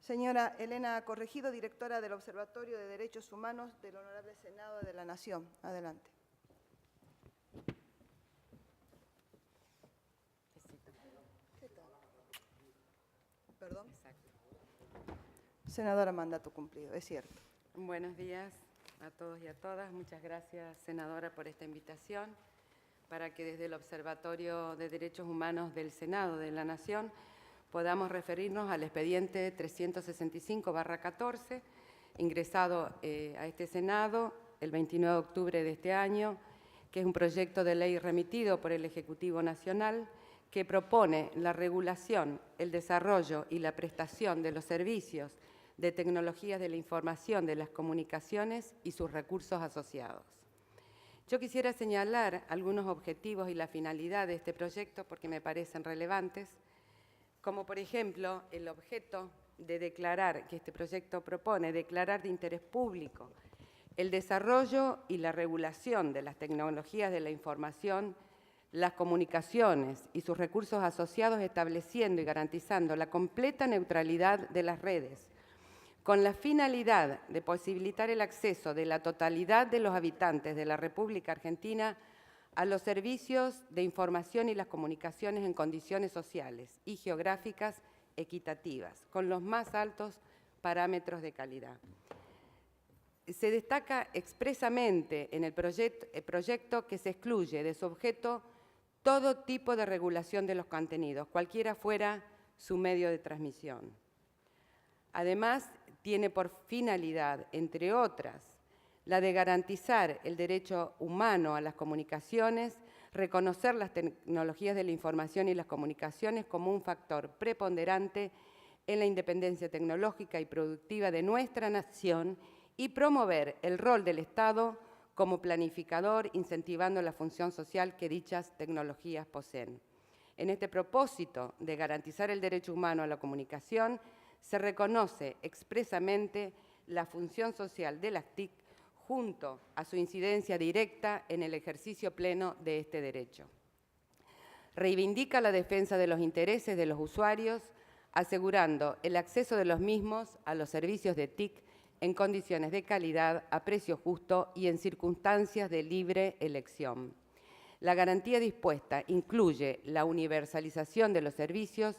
Señora Elena Corregido, directora del Observatorio de Derechos Humanos del Honorable Senado de la Nación. Adelante. ¿Qué tal? ¿Perdón? Exacto. Senadora, mandato cumplido, es cierto. Buenos días a todos y a todas. Muchas gracias, senadora, por esta invitación para que desde el Observatorio de Derechos Humanos del Senado de la Nación podamos referirnos al expediente 365/14, ingresado a este Senado el 29 de octubre de este año, que es un proyecto de ley remitido por el Ejecutivo Nacional que propone la regulación, el desarrollo y la prestación de los servicios de tecnologías de la información, de las comunicaciones y sus recursos asociados. Yo quisiera señalar algunos objetivos y la finalidad de este proyecto porque me parecen relevantes, como por ejemplo el objeto de declarar, que este proyecto propone, declarar de interés público el desarrollo y la regulación de las tecnologías de la información, las comunicaciones y sus recursos asociados, estableciendo y garantizando la completa neutralidad de las redes, con la finalidad de posibilitar el acceso de la totalidad de los habitantes de la República Argentina a los servicios de información y las comunicaciones en condiciones sociales y geográficas equitativas, con los más altos parámetros de calidad. Se destaca expresamente en el proyecto que se excluye de su objeto todo tipo de regulación de los contenidos, cualquiera fuera su medio de transmisión. Además, tiene por finalidad, entre otras, la de garantizar el derecho humano a las comunicaciones, reconocer las tecnologías de la información y las comunicaciones como un factor preponderante en la independencia tecnológica y productiva de nuestra nación y promover el rol del Estado como planificador, incentivando la función social que dichas tecnologías poseen. En este propósito de garantizar el derecho humano a la comunicación, se reconoce expresamente la función social de las TIC junto a su incidencia directa en el ejercicio pleno de este derecho. Reivindica la defensa de los intereses de los usuarios, asegurando el acceso de los mismos a los servicios de TIC en condiciones de calidad, a precio justo y en circunstancias de libre elección. La garantía dispuesta incluye la universalización de los servicios,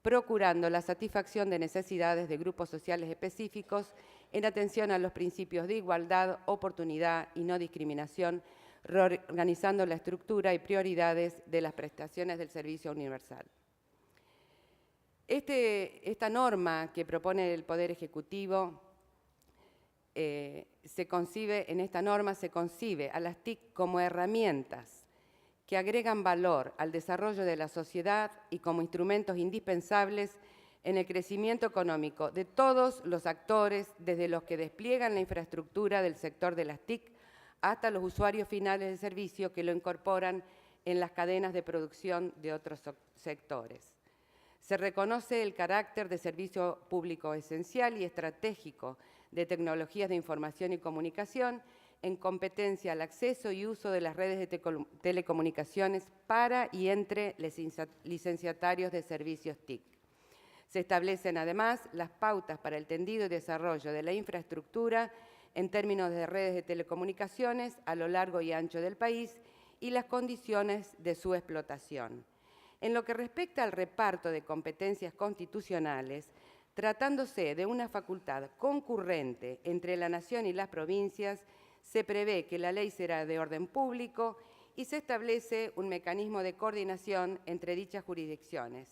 procurando la satisfacción de necesidades de grupos sociales específicos en atención a los principios de igualdad, oportunidad y no discriminación, reorganizando la estructura y prioridades de las prestaciones del servicio universal. Esta norma que propone el Poder Ejecutivo en esta norma se concibe a las TIC como herramientas que agregan valor al desarrollo de la sociedad y como instrumentos indispensables en el crecimiento económico de todos los actores, desde los que despliegan la infraestructura del sector de las TIC hasta los usuarios finales del servicio que lo incorporan en las cadenas de producción de otros sectores. Se reconoce el carácter de servicio público esencial y estratégico de tecnologías de información y comunicación en competencia al acceso y uso de las redes de telecomunicaciones para y entre los licenciatarios de servicios TIC. Se establecen además las pautas para el tendido y desarrollo de la infraestructura en términos de redes de telecomunicaciones a lo largo y ancho del país y las condiciones de su explotación. En lo que respecta al reparto de competencias constitucionales, tratándose de una facultad concurrente entre la Nación y las provincias, se prevé que la ley será de orden público y se establece un mecanismo de coordinación entre dichas jurisdicciones,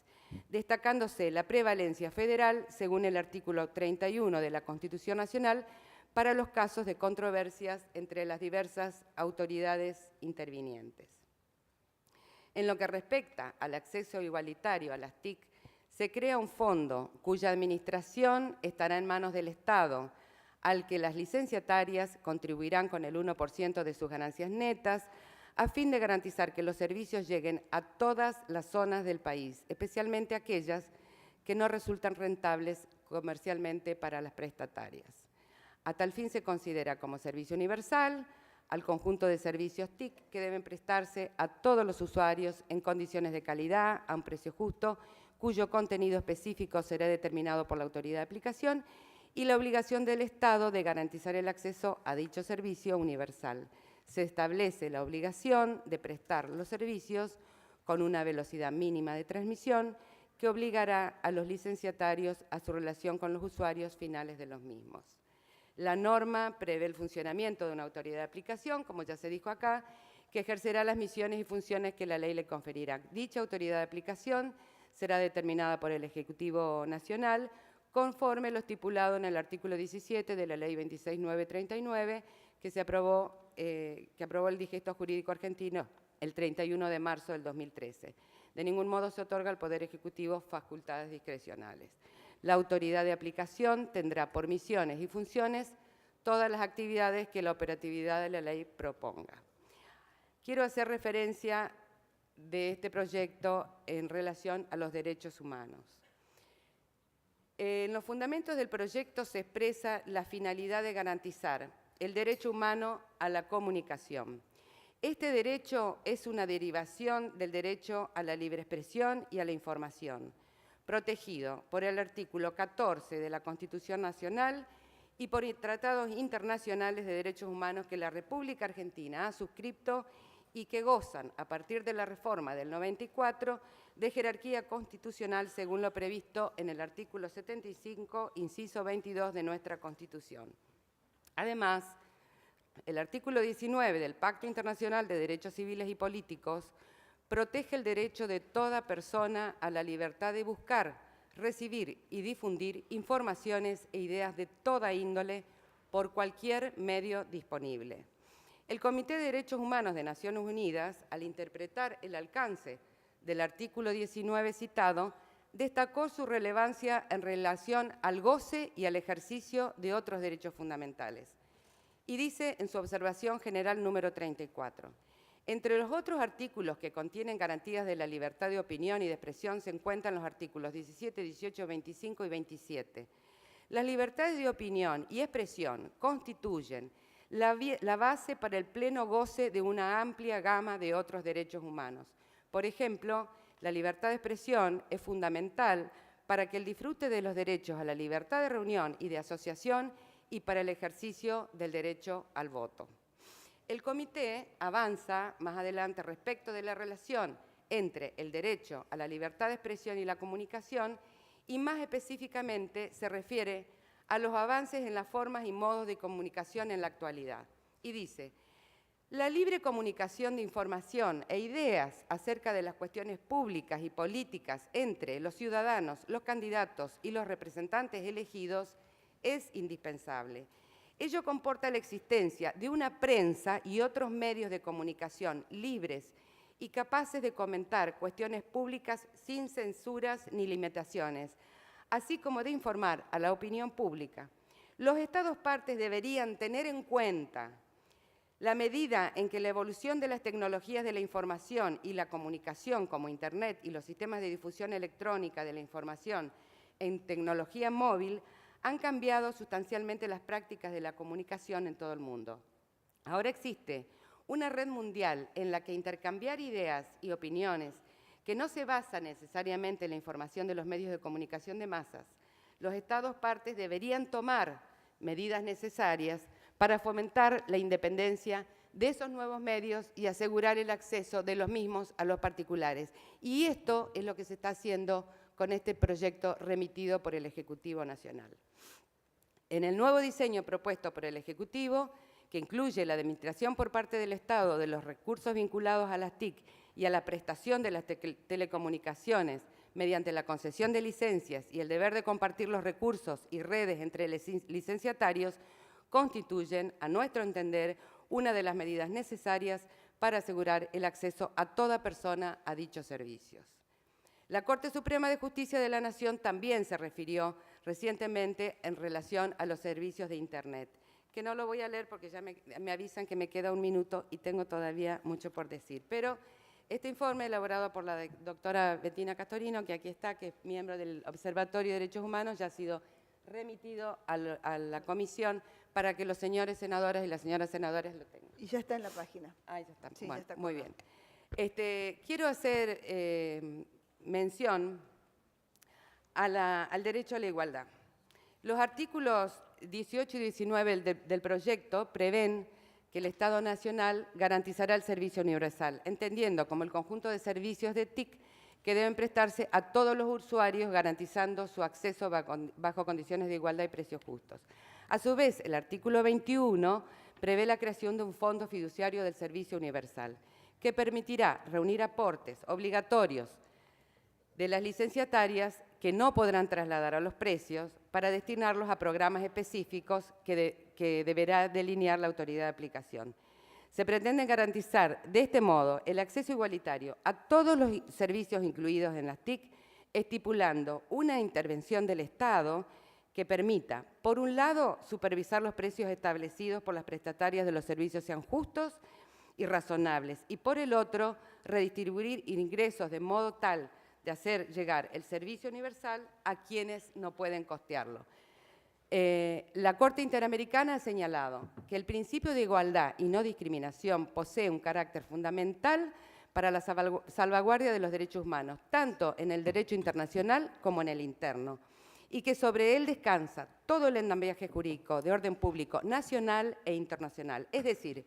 destacándose la prevalencia federal, según el artículo 31 de la Constitución Nacional, para los casos de controversias entre las diversas autoridades intervinientes. En lo que respecta al acceso igualitario a las TIC, se crea un fondo cuya administración estará en manos del Estado, al que las licenciatarias contribuirán con el 1% de sus ganancias netas, a fin de garantizar que los servicios lleguen a todas las zonas del país, especialmente aquellas que no resultan rentables comercialmente para las prestatarias. A tal fin se considera como servicio universal al conjunto de servicios TIC que deben prestarse a todos los usuarios en condiciones de calidad, a un precio justo, cuyo contenido específico será determinado por la autoridad de aplicación, y la obligación del Estado de garantizar el acceso a dicho servicio universal. Se establece la obligación de prestar los servicios con una velocidad mínima de transmisión que obligará a los licenciatarios a su relación con los usuarios finales de los mismos. La norma prevé el funcionamiento de una autoridad de aplicación, como ya se dijo acá, que ejercerá las misiones y funciones que la ley le conferirá. Dicha autoridad de aplicación será determinada por el Ejecutivo Nacional conforme lo estipulado en el artículo 17 de la Ley 26.939, que aprobó el Digesto Jurídico Argentino el 31 de marzo del 2013. De ningún modo se otorga al Poder Ejecutivo facultades discrecionales. La autoridad de aplicación tendrá por misiones y funciones todas las actividades que la operatividad de la ley proponga. Quiero hacer referencia de este proyecto en relación a los derechos humanos. En los fundamentos del proyecto se expresa la finalidad de garantizar el derecho humano a la comunicación. Este derecho es una derivación del derecho a la libre expresión y a la información, protegido por el artículo 14 de la Constitución Nacional y por tratados internacionales de derechos humanos que la República Argentina ha suscrito y que gozan, a partir de la reforma del 94, de jerarquía constitucional según lo previsto en el artículo 75, inciso 22 de nuestra Constitución. Además, el artículo 19 del Pacto Internacional de Derechos Civiles y Políticos protege el derecho de toda persona a la libertad de buscar, recibir y difundir informaciones e ideas de toda índole por cualquier medio disponible. El Comité de Derechos Humanos de Naciones Unidas, al interpretar el alcance del artículo 19 citado, destacó su relevancia en relación al goce y al ejercicio de otros derechos fundamentales. Y dice en su observación general número 34, entre los otros artículos que contienen garantías de la libertad de opinión y de expresión se encuentran los artículos 17, 18, 25 y 27. Las libertades de opinión y expresión constituyen la base para el pleno goce de una amplia gama de otros derechos humanos. Por ejemplo, la libertad de expresión es fundamental para que el disfrute de los derechos a la libertad de reunión y de asociación y para el ejercicio del derecho al voto. El comité avanza más adelante respecto de la relación entre el derecho a la libertad de expresión y la comunicación y más específicamente se refiere a los avances en las formas y modos de comunicación en la actualidad. Y dice, la libre comunicación de información e ideas acerca de las cuestiones públicas y políticas entre los ciudadanos, los candidatos y los representantes elegidos es indispensable. Ello comporta la existencia de una prensa y otros medios de comunicación libres y capaces de comentar cuestiones públicas sin censuras ni limitaciones, así como de informar a la opinión pública. Los Estados partes deberían tener en cuenta la medida en que la evolución de las tecnologías de la información y la comunicación, como Internet y los sistemas de difusión electrónica de la información en tecnología móvil, han cambiado sustancialmente las prácticas de la comunicación en todo el mundo. Ahora existe una red mundial en la que intercambiar ideas y opiniones que no se basa necesariamente en la información de los medios de comunicación de masas. Los Estados partes deberían tomar medidas necesarias para fomentar la independencia de esos nuevos medios y asegurar el acceso de los mismos a los particulares. Y esto es lo que se está haciendo con este proyecto remitido por el Ejecutivo Nacional. En el nuevo diseño propuesto por el Ejecutivo, que incluye la administración por parte del Estado de los recursos vinculados a las TIC y a la prestación de las telecomunicaciones mediante la concesión de licencias y el deber de compartir los recursos y redes entre licenciatarios, constituyen, a nuestro entender, una de las medidas necesarias para asegurar el acceso a toda persona a dichos servicios. La Corte Suprema de Justicia de la Nación también se refirió recientemente en relación a los servicios de Internet, que no lo voy a leer porque ya me avisan que me queda un minuto y tengo todavía mucho por decir. Pero este informe, elaborado por la doctora Bettina Castorino, que aquí está, que es miembro del Observatorio de Derechos Humanos, ya ha sido remitido a la comisión para que los señores senadores y las señoras senadoras lo tengan. Y ya está en la página. Ah, ya está. Sí, bueno, ya está muy bien. Quiero hacer mención al derecho a la igualdad. Los artículos 18 y 19 del proyecto prevén que el Estado Nacional garantizará el servicio universal, entendiendo como el conjunto de servicios de TIC que deben prestarse a todos los usuarios, garantizando su acceso bajo condiciones de igualdad y precios justos. A su vez, el artículo 21 prevé la creación de un fondo fiduciario del servicio universal, que permitirá reunir aportes obligatorios de las licenciatarias que no podrán trasladar a los precios para destinarlos a programas específicos que deberá delinear la autoridad de aplicación. Se pretende garantizar de este modo el acceso igualitario a todos los servicios incluidos en las TIC, estipulando una intervención del Estado que permita, por un lado, supervisar los precios establecidos por las prestatarias de los servicios sean justos y razonables, y por el otro, redistribuir ingresos de modo tal de hacer llegar el servicio universal a quienes no pueden costearlo. La Corte Interamericana ha señalado que el principio de igualdad y no discriminación posee un carácter fundamental para la salvaguardia de los derechos humanos, tanto en el derecho internacional como en el interno, y que sobre él descansa todo el andamiaje jurídico de orden público nacional e internacional. Es decir,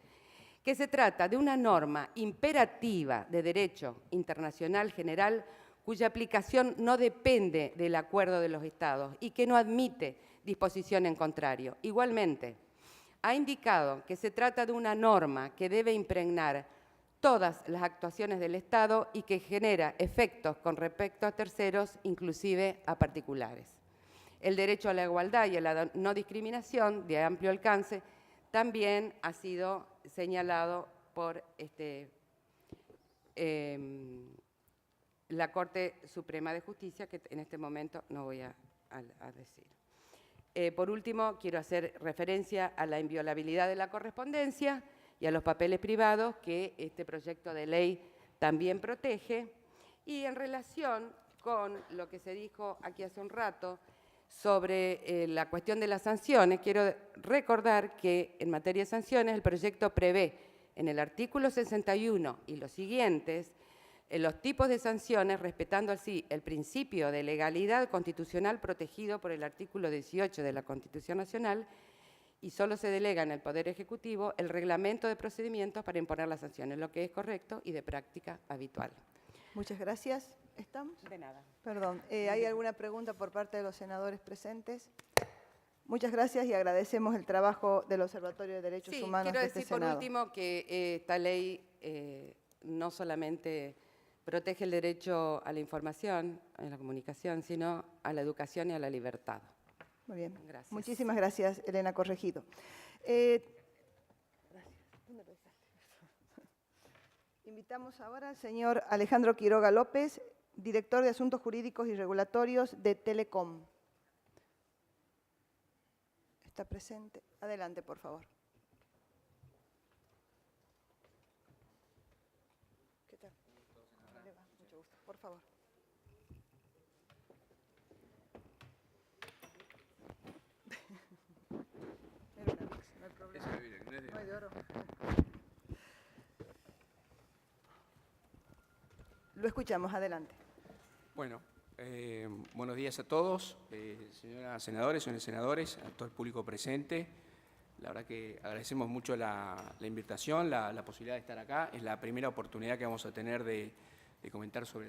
que se trata de una norma imperativa de derecho internacional general cuya aplicación no depende del acuerdo de los Estados y que no admite disposición en contrario. Igualmente, ha indicado que se trata de una norma que debe impregnar todas las actuaciones del Estado y que genera efectos con respecto a terceros, inclusive a particulares. El derecho a la igualdad y a la no discriminación de amplio alcance también ha sido señalado por la Corte Suprema de Justicia, que en este momento no voy a decir. Por último, quiero hacer referencia a la inviolabilidad de la correspondencia y a los papeles privados que este proyecto de ley también protege. Y en relación con lo que se dijo aquí hace un rato sobre la cuestión de las sanciones, quiero recordar que en materia de sanciones el proyecto prevé en el artículo 61 y los siguientes los tipos de sanciones, respetando así el principio de legalidad constitucional protegido por el artículo 18 de la Constitución Nacional, y solo se delega en el Poder Ejecutivo el reglamento de procedimientos para imponer las sanciones, lo que es correcto y de práctica habitual. Muchas gracias. ¿Estamos? De nada. Perdón, ¿hay alguna pregunta por parte de los senadores presentes? Muchas gracias y agradecemos el trabajo del Observatorio de Derechos Humanos de este Senado. Quiero decir por último que esta ley no solamente protege el derecho a la información, a la comunicación, sino a la educación y a la libertad. Muy bien. Gracias. Muchísimas gracias, Elena Corregido. Invitamos ahora al señor Alejandro Quiroga López, director de Asuntos Jurídicos y Regulatorios de Telecom. ¿Está presente? Adelante, por favor. ¿Qué tal? ¿Cómo le va? Mucho gusto. Por favor. No hay problema. No hay de oro. Lo escuchamos, adelante. Bueno, buenos días a todos, señoras senadoras, señores senadores, a todo el público presente. La verdad que agradecemos mucho la invitación, la posibilidad de estar acá. Es la primera oportunidad que vamos a tener de comentar sobre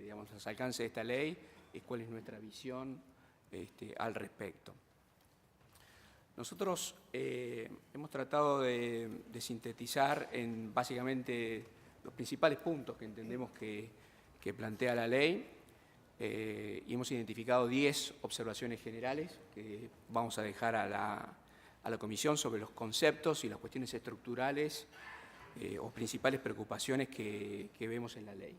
digamos, los alcances de esta ley y cuál es nuestra visión al respecto. Nosotros hemos tratado de sintetizar en básicamente los principales puntos que entendemos que plantea la ley y hemos identificado 10 observaciones generales que vamos a dejar a la Comisión sobre los conceptos y las cuestiones estructurales o principales preocupaciones que vemos en la ley.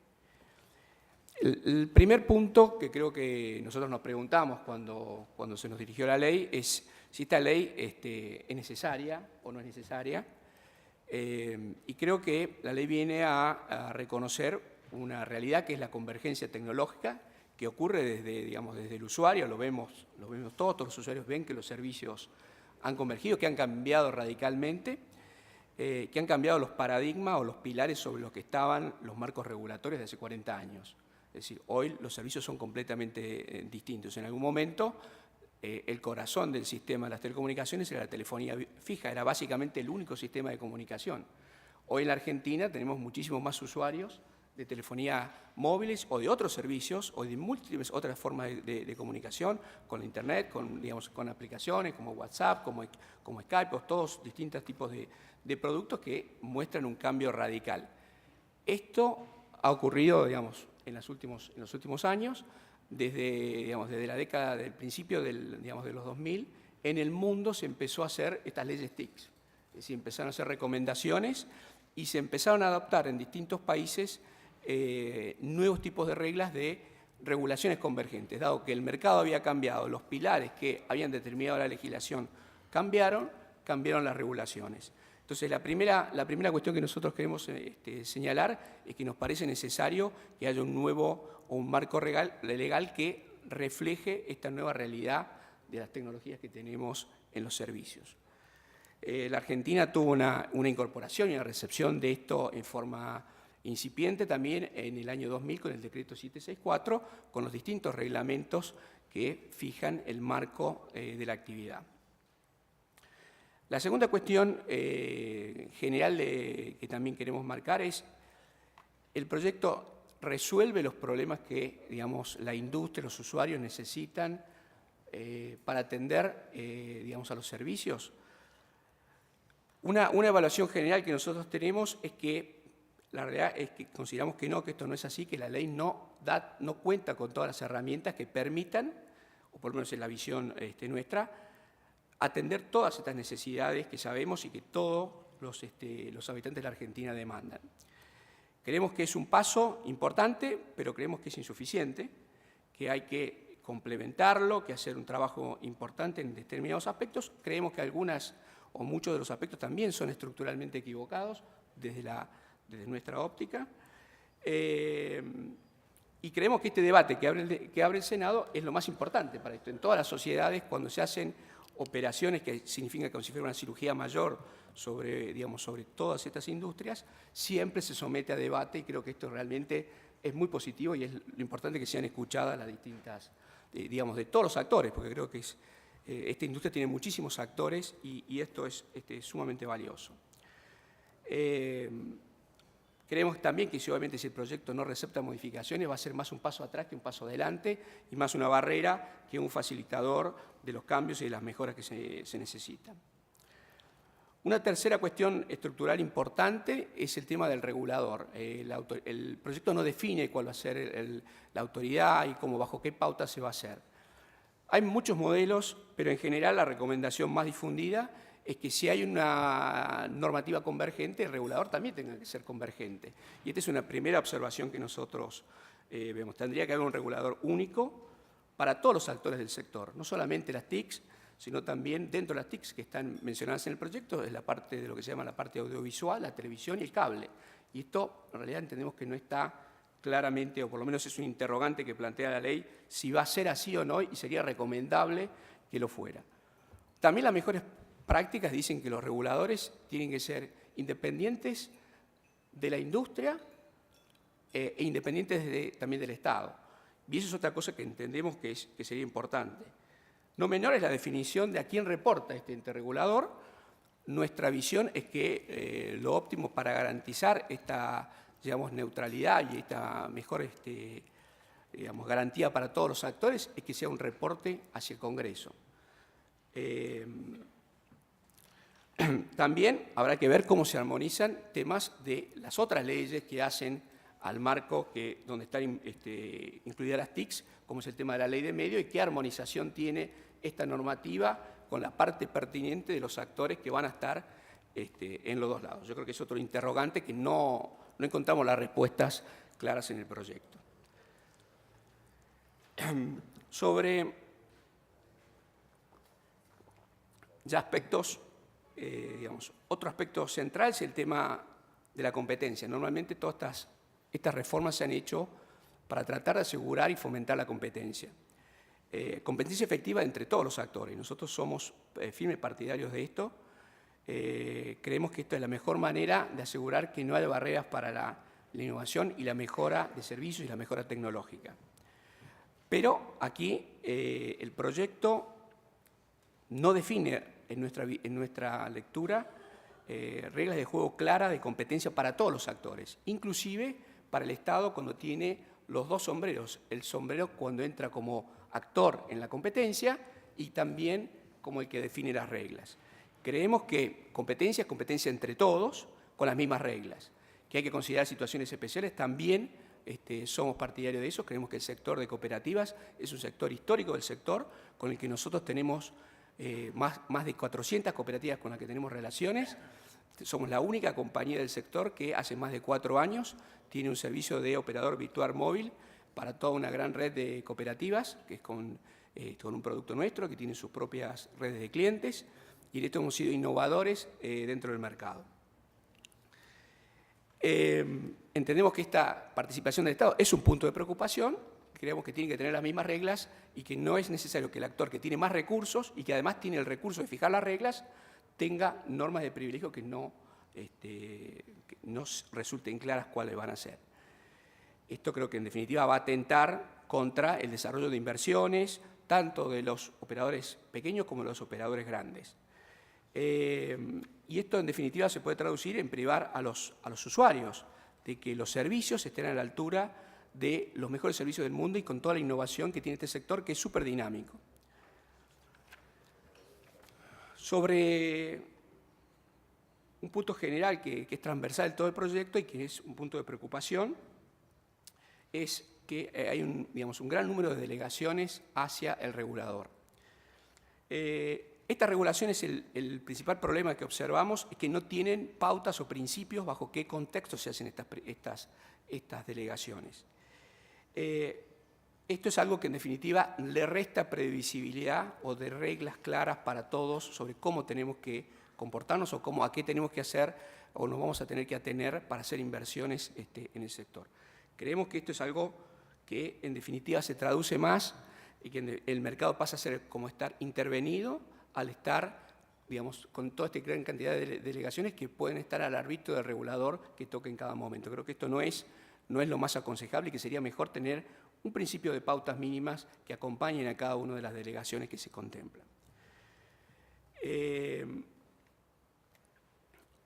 El primer punto que creo que nosotros nos preguntamos cuando se nos dirigió la ley es si esta ley es necesaria o no es necesaria. Y creo que la ley viene a reconocer una realidad que es la convergencia tecnológica que ocurre desde el usuario, lo vemos todos los usuarios ven que los servicios han convergido, que han cambiado radicalmente, que han cambiado los paradigmas o los pilares sobre los que estaban los marcos regulatorios de hace 40 años. Es decir, hoy los servicios son completamente distintos. En algún momento, el corazón del sistema de las telecomunicaciones era la telefonía fija, era básicamente el único sistema de comunicación. Hoy en la Argentina tenemos muchísimos más usuarios de telefonía móviles o de otros servicios o de múltiples otras formas de comunicación, con Internet, con aplicaciones como WhatsApp, como Skype, todos distintos tipos de productos que muestran un cambio radical. Esto ha ocurrido, digamos, en los últimos años, desde la década del principio de los 2000, en el mundo se empezó a hacer estas leyes TICs. Es decir, empezaron a hacer recomendaciones y se empezaron a adoptar en distintos países nuevos tipos de reglas de regulaciones convergentes. Dado que el mercado había cambiado, los pilares que habían determinado la legislación cambiaron las regulaciones. Entonces, la primera cuestión que nosotros queremos señalar es que nos parece necesario que haya un nuevo o un marco legal que refleje esta nueva realidad de las tecnologías que tenemos en los servicios. La Argentina tuvo una incorporación y una recepción de esto en forma incipiente también en el año 2000 con el decreto 764, con los distintos reglamentos que fijan el marco de la actividad. La segunda cuestión general que también queremos marcar es el proyecto resuelve los problemas que, digamos, la industria, los usuarios necesitan para atender, digamos, a los servicios. Una evaluación general que nosotros tenemos es que la realidad es que consideramos que esto no es así, que la ley no cuenta con todas las herramientas que permitan, o por lo menos en la visión nuestra, atender todas estas necesidades que sabemos y que todos los habitantes de la Argentina demandan. Creemos que es un paso importante, pero creemos que es insuficiente, que hay que complementarlo, que hacer un trabajo importante en determinados aspectos. Creemos que algunas o muchos de los aspectos también son estructuralmente equivocados desde nuestra óptica. Y creemos que este debate que abre el Senado es lo más importante para esto. En todas las sociedades, cuando se hacen operaciones que significan como si fuera una cirugía mayor sobre todas estas industrias, siempre se somete a debate y creo que esto realmente es muy positivo y es lo importante que sean escuchadas las distintas, de todos los actores, porque creo que esta industria tiene muchísimos actores y esto es sumamente valioso. Creemos también que obviamente si el proyecto no recepta modificaciones va a ser más un paso atrás que un paso adelante y más una barrera que un facilitador de los cambios y de las mejoras que se necesitan. Una tercera cuestión estructural importante es el tema del regulador. El proyecto no define cuál va a ser la autoridad y bajo qué pauta se va a hacer. Hay muchos modelos, pero en general la recomendación más difundida es que si hay una normativa convergente, el regulador también tenga que ser convergente. Y esta es una primera observación que nosotros vemos. Tendría que haber un regulador único para todos los actores del sector, no solamente las TICs, sino también dentro de las TICs que están mencionadas en el proyecto, es la parte de lo que se llama la parte audiovisual, la televisión y el cable. Y esto, en realidad, entendemos que no está claramente, o por lo menos es un interrogante que plantea la ley, si va a ser así o no, y sería recomendable que lo fuera. También las mejores prácticas dicen que los reguladores tienen que ser independientes de la industria e independientes también del Estado. Y eso es otra cosa que entendemos que sería importante. No menor es la definición de a quién reporta este ente regulador. Nuestra visión es que lo óptimo para garantizar esta, neutralidad y esta mejor garantía para todos los actores es que sea un reporte hacia el Congreso. También habrá que ver cómo se armonizan temas de las otras leyes que hacen al marco donde están incluidas las TICs, como es el tema de la ley de medio, y qué armonización tiene esta normativa con la parte pertinente de los actores que van a estar en los dos lados. Yo creo que es otro interrogante que no encontramos las respuestas claras en el proyecto. Sobre ya aspectos, otro aspecto central es el tema de la competencia. Normalmente todas estas reformas se han hecho para tratar de asegurar y fomentar la competencia. Competencia efectiva entre todos los actores. Nosotros somos firmes partidarios de esto. Creemos que esto es la mejor manera de asegurar que no haya barreras para la innovación y la mejora de servicios y la mejora tecnológica. Pero aquí el proyecto no define en nuestra lectura reglas de juego claras de competencia para todos los actores, inclusive para el Estado cuando tiene los dos sombreros, el sombrero cuando entra como actor en la competencia y también como el que define las reglas. Creemos que competencia es competencia entre todos con las mismas reglas, que hay que considerar situaciones especiales, también somos partidarios de eso, creemos que el sector de cooperativas es un sector histórico del sector con el que nosotros tenemos más de 400 cooperativas con las que tenemos relaciones. Somos la única compañía del sector que hace más de 4 años tiene un servicio de operador virtual móvil para toda una gran red de cooperativas, que es con un producto nuestro, que tiene sus propias redes de clientes, y en esto hemos sido innovadores dentro del mercado. Entendemos que esta participación del Estado es un punto de preocupación, creemos que tiene que tener las mismas reglas y que no es necesario que el actor que tiene más recursos y que además tiene el recurso de fijar las reglas tenga normas de privilegio que no resulten claras cuáles van a ser. Esto creo que en definitiva va a atentar contra el desarrollo de inversiones, tanto de los operadores pequeños como de los operadores grandes. Y esto en definitiva se puede traducir en privar a los usuarios de que los servicios estén a la altura de los mejores servicios del mundo y con toda la innovación que tiene este sector, que es súper dinámico. Sobre un punto general que es transversal en todo el proyecto y que es un punto de preocupación, es que hay un gran número de delegaciones hacia el regulador. Esta regulación es el principal problema que observamos, es que no tienen pautas o principios bajo qué contexto se hacen estas delegaciones. Esto es algo que en definitiva le resta previsibilidad o de reglas claras para todos sobre cómo tenemos que comportarnos o a qué tenemos que hacer o nos vamos a tener que atener para hacer inversiones en el sector. Creemos que esto es algo que en definitiva se traduce más y que el mercado pasa a ser como estar intervenido al estar, digamos, con toda esta gran cantidad de delegaciones que pueden estar al arbitrio del regulador que toque en cada momento. Creo que esto no es lo más aconsejable y que sería mejor tener un principio de pautas mínimas que acompañen a cada una de las delegaciones que se contemplan.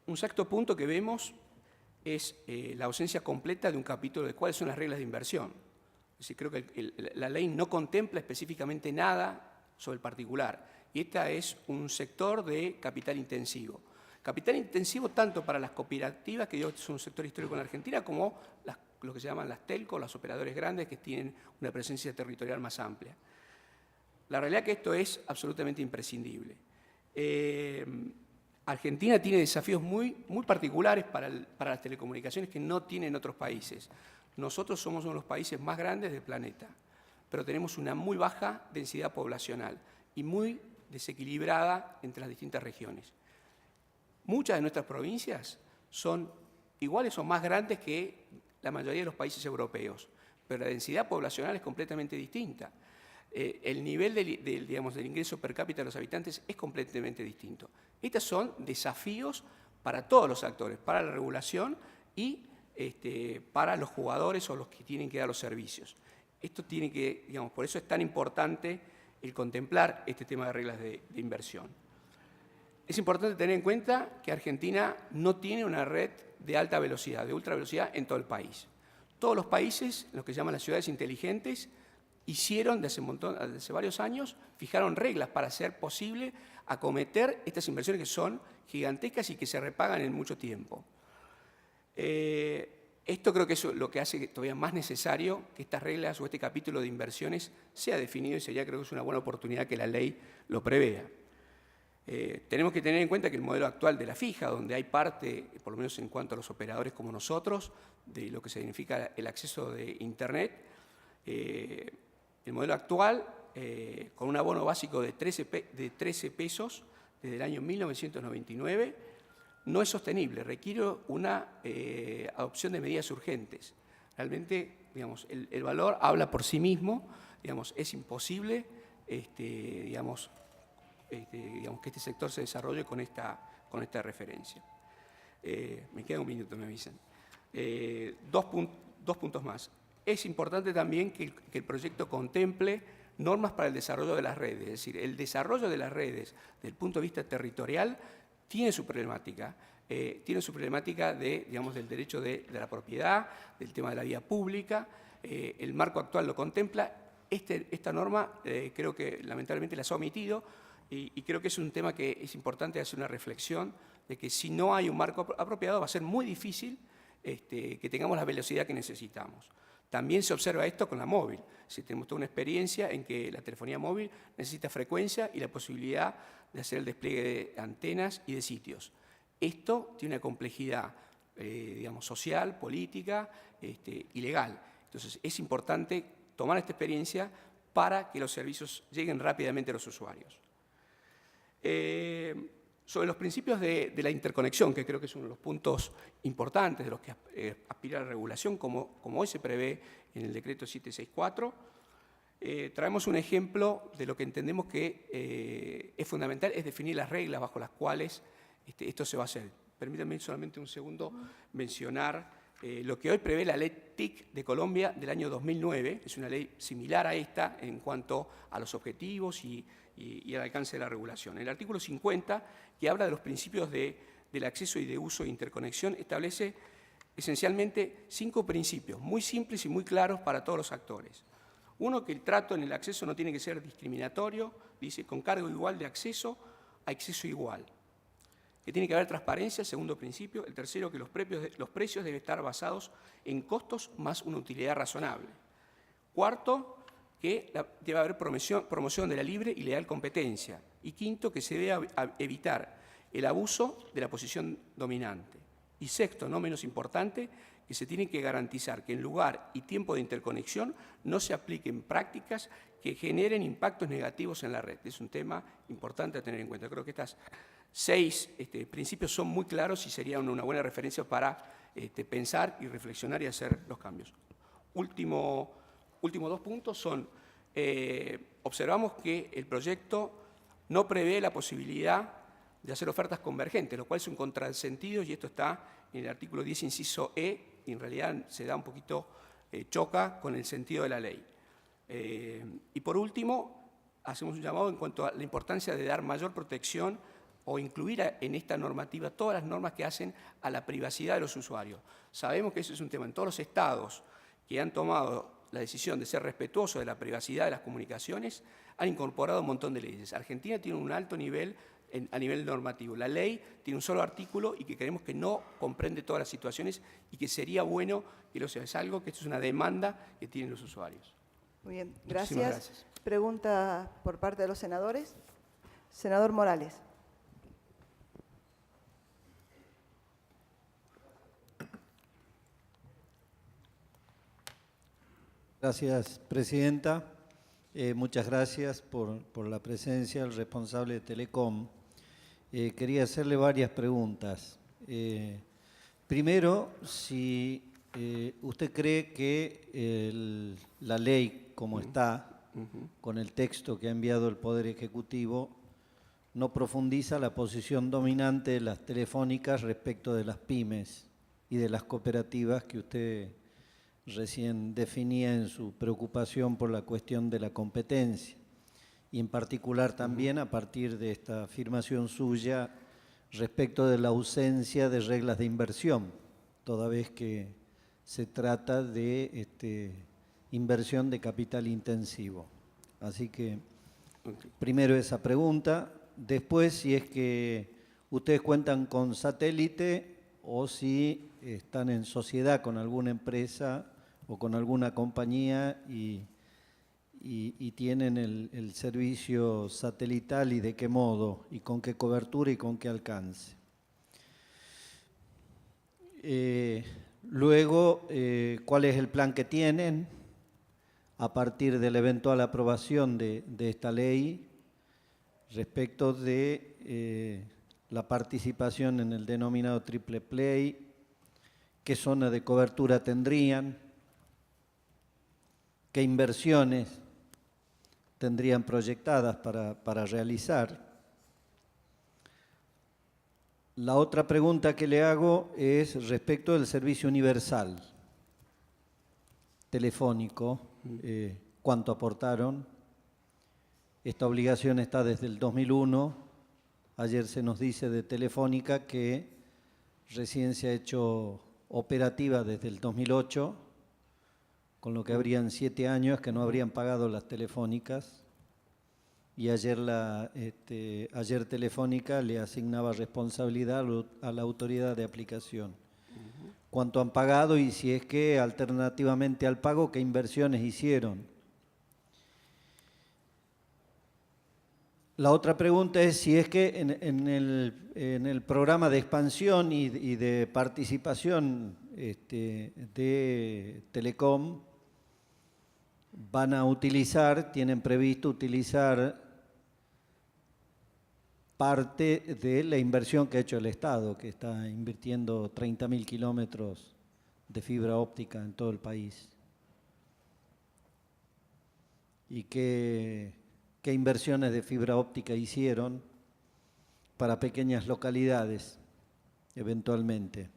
Un sexto punto que vemos es la ausencia completa de un capítulo de cuáles son las reglas de inversión. Es decir, creo que la ley no contempla específicamente nada sobre el particular. Y este es un sector de capital intensivo. Capital intensivo tanto para las cooperativas, que es un sector histórico en la Argentina, como lo que se llaman las telcos, los operadores grandes que tienen una presencia territorial más amplia. La realidad es que esto es absolutamente imprescindible. Argentina tiene desafíos muy particulares para las telecomunicaciones que no tienen otros países. Nosotros somos uno de los países más grandes del planeta, pero tenemos una muy baja densidad poblacional y muy desequilibrada entre las distintas regiones. Muchas de nuestras provincias son iguales o más grandes que la mayoría de los países europeos, pero la densidad poblacional es completamente distinta. El nivel del ingreso per cápita de los habitantes es completamente distinto. Estos son desafíos para todos los actores, para la regulación y para los jugadores o los que tienen que dar los servicios. Esto tiene que, por eso es tan importante el contemplar este tema de reglas de inversión. Es importante tener en cuenta que Argentina no tiene una red de alta velocidad, de ultra velocidad en todo el país. Todos los países, los que llaman las ciudades inteligentes, hicieron desde varios años, fijaron reglas para hacer posible acometer estas inversiones que son gigantescas y que se repagan en mucho tiempo. Esto creo que es lo que hace todavía más necesario que estas reglas o este capítulo de inversiones sea definido y creo que es una buena oportunidad que la ley lo prevea. Tenemos que tener en cuenta que el modelo actual de la fija, donde hay parte, por lo menos en cuanto a los operadores como nosotros, de lo que significa el acceso de Internet, el modelo actual, con un abono básico de 13 pesos desde el año 1999, no es sostenible, requiere una adopción de medidas urgentes. Realmente, el valor habla por sí mismo, es imposible, que este sector se desarrolle con esta referencia. Me queda un minuto, me avisan. Dos puntos más. Es importante también que el proyecto contemple normas para el desarrollo de las redes. Es decir, el desarrollo de las redes, desde el punto de vista territorial, tiene su problemática. Digamos, del derecho de la propiedad, del tema de la vía pública. El marco actual lo contempla. Esta norma creo que lamentablemente la ha omitido y creo que es un tema que es importante hacer una reflexión de que si no hay un marco apropiado va a ser muy difícil que tengamos la velocidad que necesitamos. También se observa esto con la móvil. Si tenemos toda una experiencia en que la telefonía móvil necesita frecuencia y la posibilidad de hacer el despliegue de antenas y de sitios. Esto tiene una complejidad, digamos, social, política y legal. Entonces, es importante tomar esta experiencia para que los servicios lleguen rápidamente a los usuarios. Sobre los principios de la interconexión, que creo que es uno de los puntos importantes de los que aspira la regulación, como hoy se prevé en el decreto 764, traemos un ejemplo de lo que entendemos que es fundamental, es definir las reglas bajo las cuales esto se va a hacer. Permítanme solamente un segundo mencionar lo que hoy prevé la ley TIC de Colombia del año 2009, es una ley similar a esta en cuanto a los objetivos y al alcance de la regulación. El artículo 50, que habla de los principios del acceso y de uso e interconexión, establece esencialmente 5 principios muy simples y muy claros para todos los actores. Uno, que el trato en el acceso no tiene que ser discriminatorio, dice, con cargo igual de acceso a acceso igual. Que tiene que haber transparencia, segundo principio. El tercero, que los precios deben estar basados en costos más una utilidad razonable. Cuarto, que debe haber promoción de la libre y leal competencia. Y quinto, que se debe evitar el abuso de la posición dominante. Y sexto, no menos importante, que se tiene que garantizar que en lugar y tiempo de interconexión no se apliquen prácticas que generen impactos negativos en la red. Es un tema importante a tener en cuenta. Creo que estas 6 principios son muy claros y serían una buena referencia para pensar y reflexionar y hacer los cambios. Últimos 2 puntos son, observamos que el proyecto no prevé la posibilidad de hacer ofertas convergentes, lo cual es un contrasentido y esto está en el artículo 10, inciso E, y en realidad se da un poquito, choca con el sentido de la ley. Y por último, hacemos un llamado en cuanto a la importancia de dar mayor protección o incluir en esta normativa todas las normas que hacen a la privacidad de los usuarios. Sabemos que ese es un tema en todos los estados que han tomado la decisión de ser respetuosos de la privacidad de las comunicaciones, han incorporado un montón de leyes. Argentina tiene un alto nivel a nivel normativo. La ley tiene un solo artículo y que creemos que no comprende todas las situaciones y que sería bueno que lo sea. Es algo que esto es una demanda que tienen los usuarios. Muy bien, Muchísimas gracias. Pregunta por parte de los senadores. Senador Morales. Gracias, Presidenta. Muchas gracias por la presencia del responsable de Telecom. Quería hacerle varias preguntas. Primero, si usted cree que la ley como está, con el texto que ha enviado el Poder Ejecutivo, no profundiza la posición dominante de las telefónicas respecto de las pymes y de las cooperativas que usted recién definía en su preocupación por la cuestión de la competencia y en particular también a partir de esta afirmación suya respecto de la ausencia de reglas de inversión, toda vez que se trata de inversión de capital intensivo. Así que primero esa pregunta, después si es que ustedes cuentan con satélite o si están en sociedad con alguna empresa o con alguna compañía y tienen el servicio satelital y de qué modo, y con qué cobertura y con qué alcance. Luego, ¿cuál es el plan que tienen a partir de la eventual aprobación de esta ley respecto de la participación en el denominado triple play? ¿Qué zona de cobertura tendrían? ¿Qué inversiones tendrían proyectadas para realizar? La otra pregunta que le hago es respecto del servicio universal telefónico. ¿Cuánto aportaron? Esta obligación está desde el 2001. Ayer se nos dice de Telefónica que recién se ha hecho operativa desde el 2008, con lo que habrían 7 años que no habrían pagado las telefónicas. Y ayer, ayer Telefónica le asignaba responsabilidad a la autoridad de aplicación. ¿Cuánto han pagado y si es que alternativamente al pago, qué inversiones hicieron? La otra pregunta es si es que en el programa de expansión y de participación de Telecom van a utilizar, tienen previsto utilizar parte de la inversión que ha hecho el Estado, que está invirtiendo 30.000 kilómetros de fibra óptica en todo el país. ¿Y qué inversiones de fibra óptica hicieron para pequeñas localidades, eventualmente?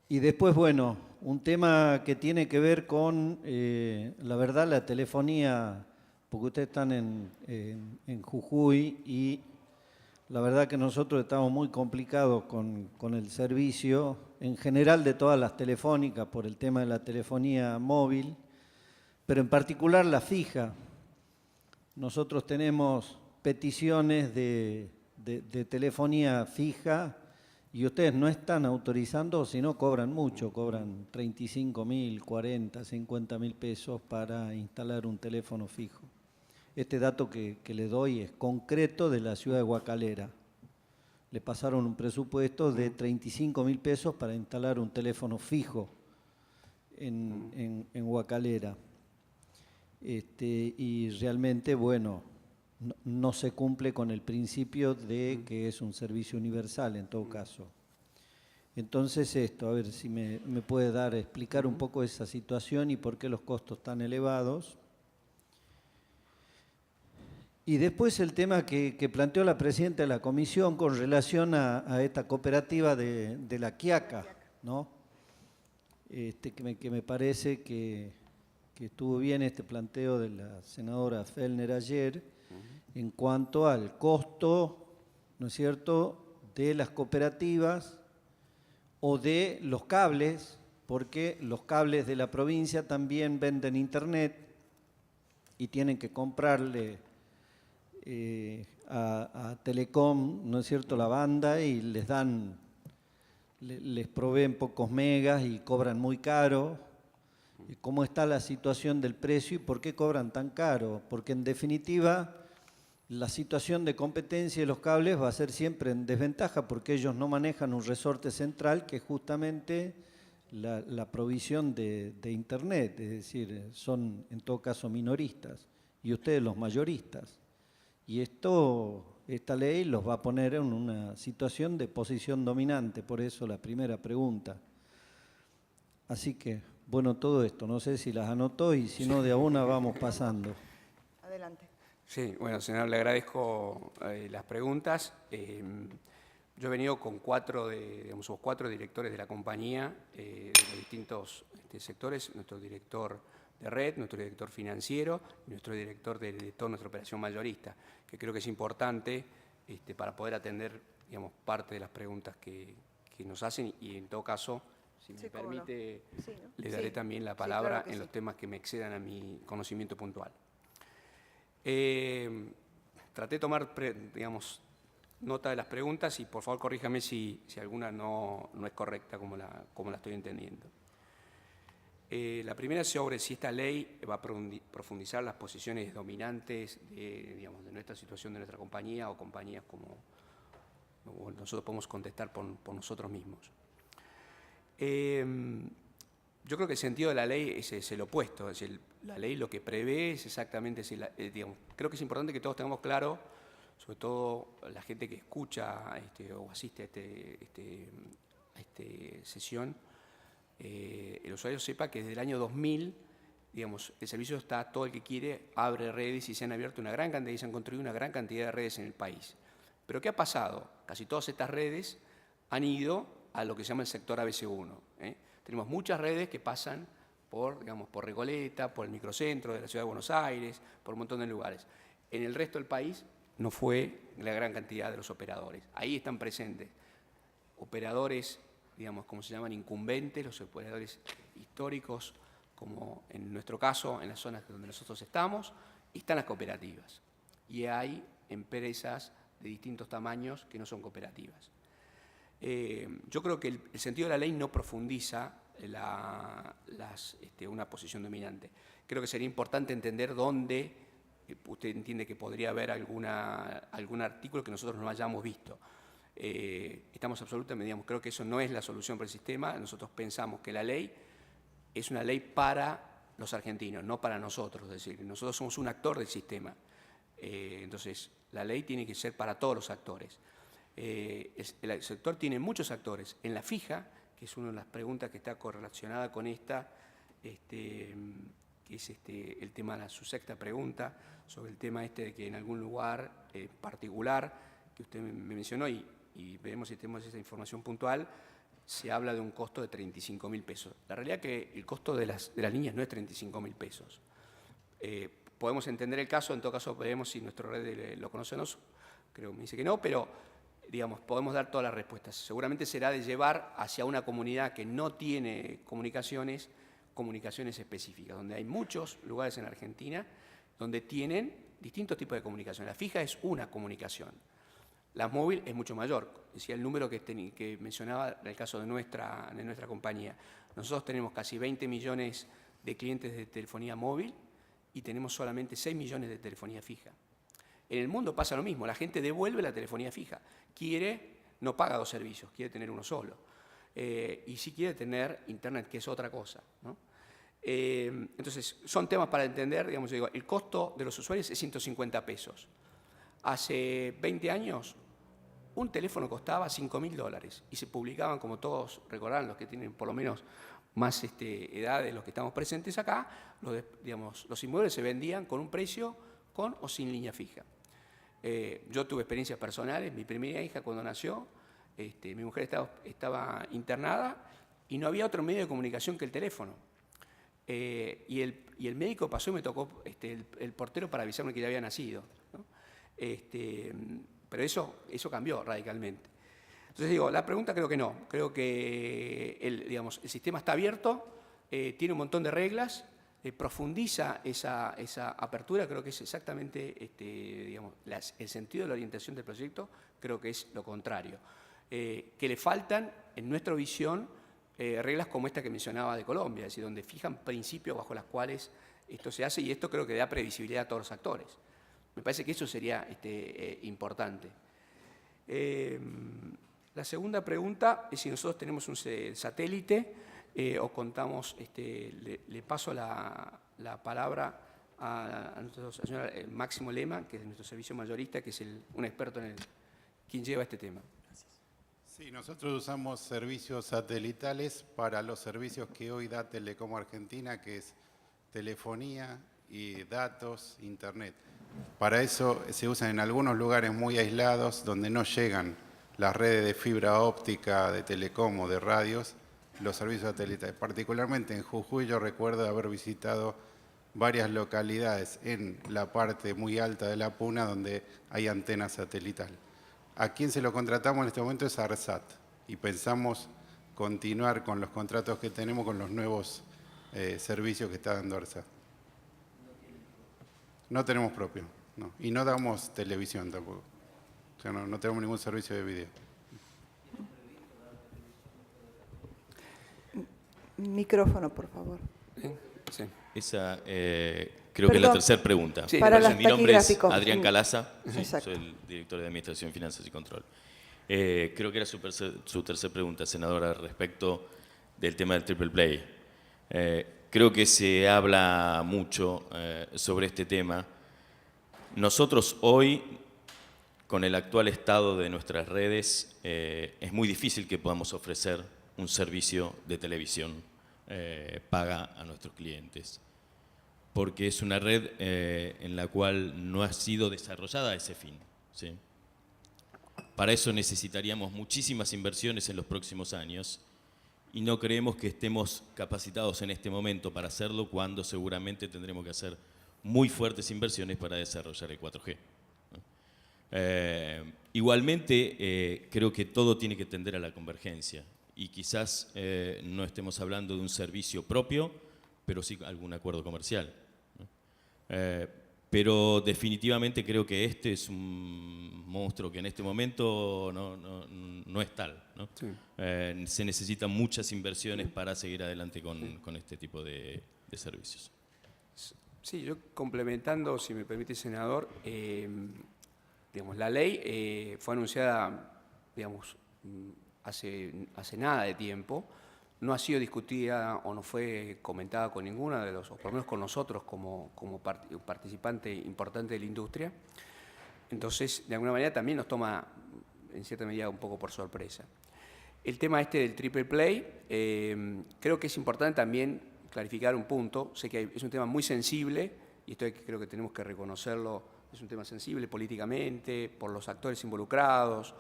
Y después, bueno, un tema que tiene que ver con, la verdad, la telefonía, porque ustedes están en Jujuy y la verdad que nosotros estamos muy complicados con el servicio, en general de todas las telefónicas, por el tema de la telefonía móvil, pero en particular la fija. Nosotros tenemos peticiones de telefonía fija y ustedes no están autorizando, sino cobran mucho, cobran 35.000, 40, 50.000 pesos para instalar un teléfono fijo. Este dato que le doy es concreto de la ciudad de Guacalera. Le pasaron un presupuesto de 35.000 pesos para instalar un teléfono fijo en Guacalera. Y realmente, bueno, no se cumple con el principio de que es un servicio universal en todo caso. Entonces a ver si me puede explicar un poco esa situación y por qué los costos tan elevados. Y después el tema que planteó la presidenta de la comisión con relación a esta cooperativa de la Quiaca, ¿no? Que me parece que estuvo bien este planteo de la senadora Fellner ayer en cuanto al costo, ¿no es cierto?, de las cooperativas o de los cables, porque los cables de la provincia también venden internet y tienen que comprarle a Telecom, ¿no es cierto?, la banda y les proveen pocos megas y cobran muy caro. ¿Cómo está la situación del precio y por qué cobran tan caro? Porque en definitiva la situación de competencia de los cables va a ser siempre en desventaja porque ellos no manejan un resorte central que es justamente la provisión de internet, es decir, son en todo caso minoristas y ustedes los mayoristas. Y esta ley los va a poner en una situación de posición dominante, por eso la primera pregunta. Así que, bueno, todo esto, no sé si las anotó y si no, de a una vamos pasando. Adelante. Sí, bueno, senador, le agradezco las preguntas. Yo he venido con cuatro directores de la compañía, de los distintos sectores, nuestro director de red, nuestro director financiero y nuestro director de toda nuestra operación mayorista, que creo que es importante para poder atender, digamos, parte de las preguntas que nos hacen y en todo caso, si me permite, no. Sí, ¿no? Le daré también la palabra claro en los temas que me excedan a mi conocimiento puntual. Traté de tomar, digamos, nota de las preguntas y por favor corríjame si alguna no es correcta como la estoy entendiendo. La primera es sobre si esta ley va a profundizar las posiciones dominantes de nuestra situación, de nuestra compañía o compañías como nosotros podemos contestar por nosotros mismos. Yo creo que el sentido de la ley es el opuesto, es decir, la ley lo que prevé es exactamente, creo que es importante que todos tengamos claro, sobre todo la gente que escucha o asiste a esta sesión, el usuario sepa que desde el año 2000 digamos, el servicio está, todo el que quiere abre redes y se han abierto una gran cantidad y se han construido una gran cantidad de redes en el país. Pero ¿qué ha pasado? Casi todas estas redes han ido a lo que se llama el sector ABC1. Tenemos muchas redes que pasan por, digamos, por Recoleta, por el microcentro de la Ciudad de Buenos Aires, por un montón de lugares. En el resto del país no fue la gran cantidad de los operadores. Ahí están presentes operadores, digamos, como se llaman, incumbentes, los operadores históricos, como en nuestro caso, en las zonas donde nosotros estamos, y están las cooperativas. Y hay empresas de distintos tamaños que no son cooperativas. Yo creo que el sentido de la ley no profundiza una posición dominante. Creo que sería importante entender dónde usted entiende que podría haber algún artículo que nosotros no hayamos visto. Estamos absolutamente, digamos, creo que eso no es la solución para el sistema. Nosotros pensamos que la ley es una ley para los argentinos, no para nosotros. Es decir, nosotros somos un actor del sistema. Entonces, la ley tiene que ser para todos los actores. El sector tiene muchos actores. En la fija, que es una de las preguntas que está correlacionada con esta, que es el tema, su sexta pregunta, sobre el tema de que en algún lugar particular, que usted me mencionó, y veremos si tenemos esa información puntual, se habla de un costo de 35.000 pesos. La realidad es que el costo de las líneas no es 35.000 pesos. Podemos entender el caso, en todo caso veremos si nuestra red lo conoce o no, creo que me dice que no, pero digamos, podemos dar todas las respuestas. Seguramente será de llevar hacia una comunidad que no tiene comunicaciones específicas, donde hay muchos lugares en Argentina donde tienen distintos tipos de comunicación. La fija es una comunicación. La móvil es mucho mayor. Decía el número que mencionaba en el caso de nuestra compañía. Nosotros tenemos casi 20 millones de clientes de telefonía móvil y tenemos solamente 6 millones de telefonía fija. En el mundo pasa lo mismo. La gente devuelve la telefonía fija. No paga dos servicios, quiere tener uno solo. Y sí quiere tener internet, que es otra cosa, ¿no? Entonces, son temas para entender. Digamos, yo digo, el costo de los usuarios es 150 pesos. Hace 20 años, un teléfono costaba $5.000 y se publicaban, como todos recordarán, los que tienen por lo menos más edad de los que estamos presentes acá, los inmuebles se vendían con un precio con o sin línea fija. Yo tuve experiencias personales. Mi primera hija, cuando nació, mi mujer estaba internada y no había otro medio de comunicación que el teléfono. Y el médico pasó y me tocó el portero para avisarme que ya había nacido, ¿no? Pero eso cambió radicalmente. Entonces digo, la pregunta creo que no. Creo que el sistema está abierto, tiene un montón de reglas, profundiza esa apertura. Creo que es exactamente el sentido de la orientación del proyecto, creo que es lo contrario. Que le faltan, en nuestra visión, reglas como esta que mencionaba de Colombia, es decir, donde fijan principios bajo los cuales esto se hace, y esto creo que da previsibilidad a todos los actores. Me parece que eso sería importante. La segunda pregunta es si nosotros tenemos un satélite o contamos. Le paso la palabra al señor Máximo Lema, que es nuestro servicio mayorista, que es un experto quien lleva este tema. Sí, nosotros usamos servicios satelitales para los servicios que hoy da Telecom Argentina, que es telefonía y datos, internet. Para eso se usan en algunos lugares muy aislados donde no llegan las redes de fibra óptica, de telecom o de radios, los servicios satelitales. Particularmente en Jujuy yo recuerdo haber visitado varias localidades en la parte muy alta de la Puna donde hay antena satelital. A quien se lo contratamos en este momento es ARSAT y pensamos continuar con los contratos que tenemos con los nuevos servicios que está dando ARSAT. No tenemos propio, no. Y no damos televisión tampoco. O sea, no tenemos ningún servicio de video. Micrófono, por favor. Sí. Esa creo que es la tercera pregunta. Sí, para Mi nombre es taquigráficos. Adrián Calaza, Exacto. soy el director de Administración, Finanzas y Control. Creo que era su tercera pregunta, senadora, respecto del tema del triple play. Creo que se habla mucho sobre este tema. Nosotros hoy, con el actual estado de nuestras redes, es muy difícil que podamos ofrecer un servicio de televisión paga a nuestros clientes. porque es una red en la cual no ha sido desarrollada a ese fin, ¿sí? Para eso necesitaríamos muchísimas inversiones en los próximos años y no creemos que estemos capacitados en este momento para hacerlo, cuando seguramente tendremos que hacer muy fuertes inversiones para desarrollar el 4G. Igualmente, creo que todo tiene que tender a la convergencia y quizás no estemos hablando de un servicio propio, pero sí algún acuerdo comercial, ¿no? Pero definitivamente creo que este es un monstruo que en este momento no es tal, ¿no? Sí. Se necesitan muchas inversiones para seguir adelante con este tipo de servicios. Sí, yo complementando, si me permite, senador, digamos, la ley fue anunciada, digamos, hace nada de tiempo, no ha sido discutida o no fue comentada con ninguna de los, o por lo menos con nosotros como participante importante de la industria. Entonces, de alguna manera también nos toma, en cierta medida, un poco por sorpresa. El tema este del triple play, creo que es importante también clarificar un punto. Sé que es un tema muy sensible, y esto creo que tenemos que reconocerlo, es un tema sensible políticamente, por los actores involucrados,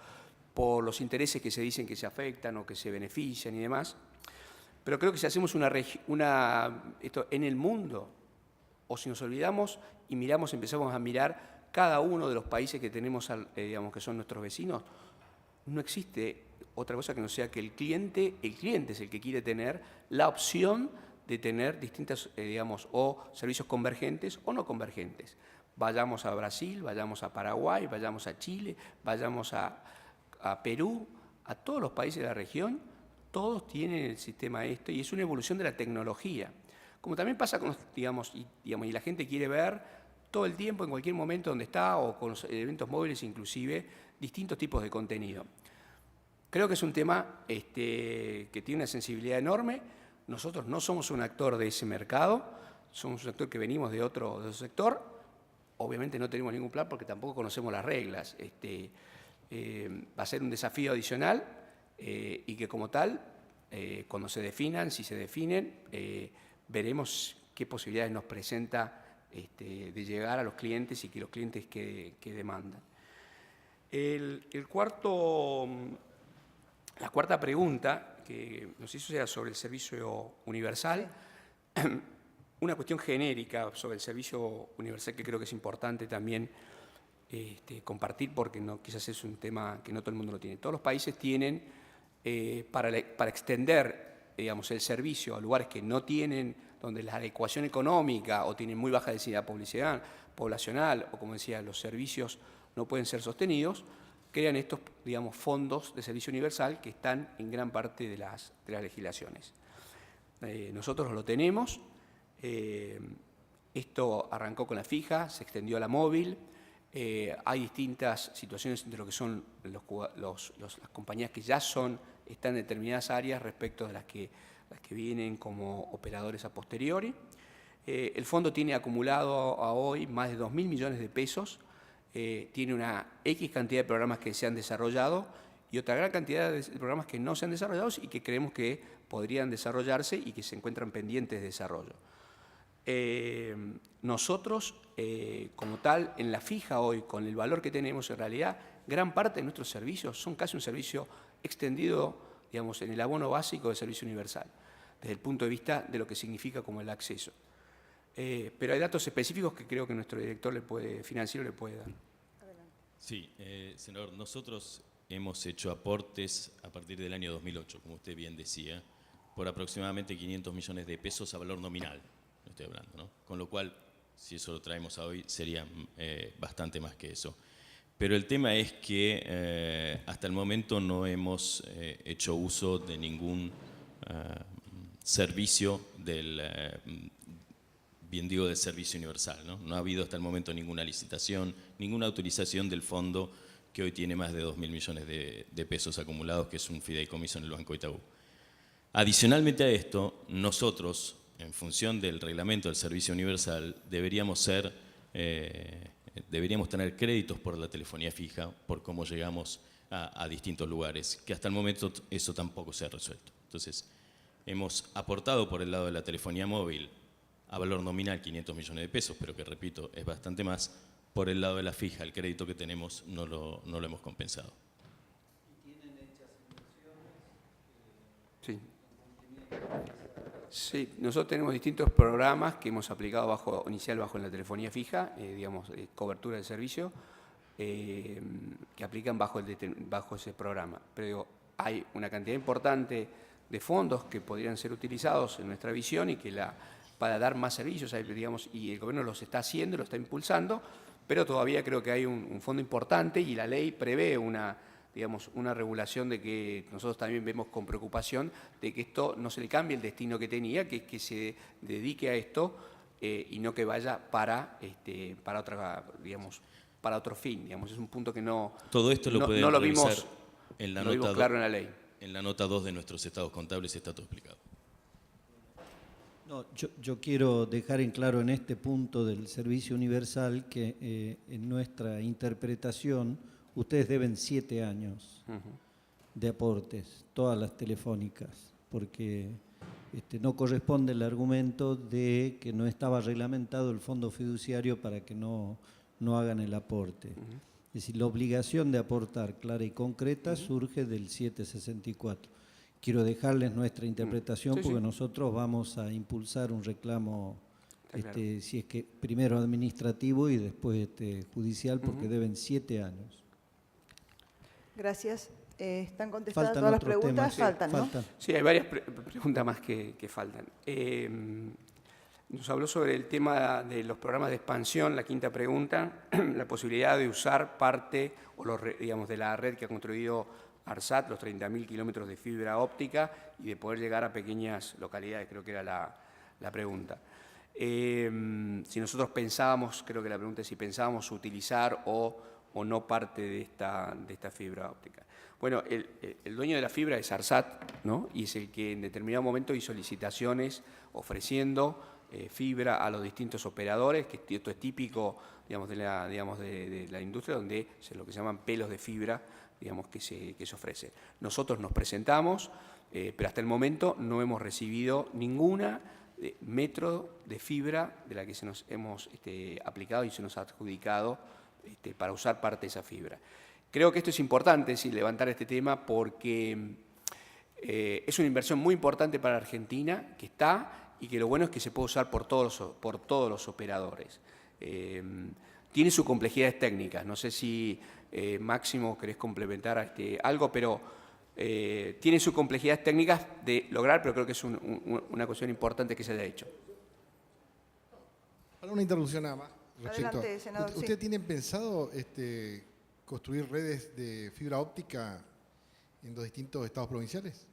por los intereses que se dicen que se afectan o que se benefician y demás. Pero creo que si hacemos esto en el mundo, o si nos olvidamos y empezamos a mirar cada uno de los países que tenemos, digamos, que son nuestros vecinos, no existe otra cosa que no sea que el cliente es el que quiere tener la opción de tener distintas, digamos, o servicios convergentes o no convergentes. Vayamos a Brasil, vayamos a Paraguay, vayamos a Chile, vayamos a Perú, a todos los países de la región, todos tienen el sistema y es una evolución de la tecnología. Como también pasa con, digamos, y la gente quiere ver todo el tiempo, en cualquier momento donde está, o con los eventos móviles inclusive, distintos tipos de contenido. Creo que es un tema que tiene una sensibilidad enorme. Nosotros no somos un actor de ese mercado, somos un actor que venimos de otro sector. Obviamente no tenemos ningún plan porque tampoco conocemos las reglas. Va a ser un desafío adicional y que como tal, cuando se definan, si se definen, veremos qué posibilidades nos presenta de llegar a los clientes y que los clientes que demandan. La cuarta pregunta que nos hizo era sobre el servicio universal. Una cuestión genérica sobre el servicio universal que creo que es importante también compartir, porque quizás es un tema que no todo el mundo lo tiene. Todos los países tienen, para extender, digamos, el servicio a lugares que no tienen, donde la adecuación económica o tienen muy baja densidad poblacional, o como decía, los servicios no pueden ser sostenidos, crean estos, digamos, fondos de servicio universal que están en gran parte de las legislaciones. Nosotros lo tenemos. Esto arrancó con la fija, se extendió a la móvil. Hay distintas situaciones de lo que son las compañías que ya están en determinadas áreas respecto de las que vienen como operadores a posteriori. El fondo tiene acumulado a hoy más de 2.000 millones de pesos. Tiene una X cantidad de programas que se han desarrollado y otra gran cantidad de programas que no se han desarrollado y que creemos que podrían desarrollarse y que se encuentran pendientes de desarrollo. Nosotros, como tal, en la fija hoy, con el valor que tenemos, en realidad, gran parte de nuestros servicios son casi un servicio extendido, digamos, en el abono básico de servicio universal, desde el punto de vista de lo que significa como el acceso. Pero hay datos específicos que creo que nuestro director financiero le puede dar. Sí, senador, nosotros hemos hecho aportes a partir del año 2008, como usted bien decía, por aproximadamente 500 millones de pesos a valor nominal, estoy hablando, ¿no? Con lo cual, si eso lo traemos a hoy, sería bastante más que eso. Pero el tema es que hasta el momento no hemos hecho uso de ningún servicio del servicio universal, ¿no? No ha habido hasta el momento ninguna licitación, ninguna autorización del fondo que hoy tiene más de 2.000 millones de pesos acumulados, que es un fideicomiso en el Banco Itaú. Adicionalmente a esto, nosotros, en función del reglamento del servicio universal, deberíamos tener créditos por la telefonía fija, por cómo llegamos a distintos lugares, que hasta el momento eso tampoco se ha resuelto. Entonces, hemos aportado por el lado de la telefonía móvil a valor nominal 500 millones de pesos, pero que repito, es bastante más. Por el lado de la fija, el crédito que tenemos no lo hemos compensado. Sí. Sí, nosotros tenemos distintos programas que hemos aplicado inicial bajo la telefonía fija, digamos, cobertura del servicio, que aplican bajo ese programa. Pero digo, hay una cantidad importante de fondos que podrían ser utilizados en nuestra visión y que para dar más servicios, digamos, y el gobierno los está haciendo, lo está impulsando, pero todavía creo que hay un fondo importante y la ley prevé una regulación de que nosotros también vemos con preocupación de que esto no se le cambie el destino que tenía, que es que se dedique a esto y no que vaya para otro fin. Digamos, es un punto que no. Todo esto lo pueden lo revisar vimos, en la lo vimos claro en la ley. En la nota 2 de nuestros estados contables está todo explicado. No, yo quiero dejar en claro en este punto del servicio universal que en nuestra interpretación ustedes deben 7 años de aportes, todas las telefónicas, porque no corresponde el argumento de que no estaba reglamentado el fondo fiduciario para que no hagan el aporte. Es decir, la obligación de aportar clara y concreta surge del 764. Quiero dejarles nuestra interpretación porque nosotros vamos a impulsar un reclamo, si es que primero administrativo y después judicial, porque deben 7 años. Gracias. ¿Están contestadas Faltan todas las otros preguntas? temas. Faltan, ¿no? Sí, hay varias preguntas más que faltan. Nos habló sobre el tema de los programas de expansión, la quinta pregunta, la posibilidad de usar parte de la red que ha construido ARSAT, los 30.000 kilómetros de fibra óptica y de poder llegar a pequeñas localidades, creo que era la pregunta. Si nosotros pensábamos, creo que la pregunta es si pensábamos utilizar o no parte de esta fibra óptica. Bueno, el dueño de la fibra es ARSAT, ¿no? Y es el que en determinado momento hizo licitaciones ofreciendo fibra a los distintos operadores, que esto es típico, digamos, de la industria, donde es lo que se llaman pelos de fibra, digamos, que se ofrece. Nosotros nos presentamos, pero hasta el momento no hemos recibido ninguna metro de fibra de la que se nos hemos aplicado y se nos ha adjudicado para usar parte de esa fibra. Creo que esto es importante, levantar este tema, porque es una inversión muy importante para Argentina, que está, y que lo bueno es que se puede usar por todos los operadores. Tiene sus complejidades técnicas, no sé si Máximo querés complementar algo, pero tiene sus complejidades técnicas de lograr, pero creo que es una cuestión importante que se haya hecho. Para una interrupción nada más. Adelante, senador. ¿Ustedes tienen pensado construir redes de fibra óptica en los distintos estados provinciales?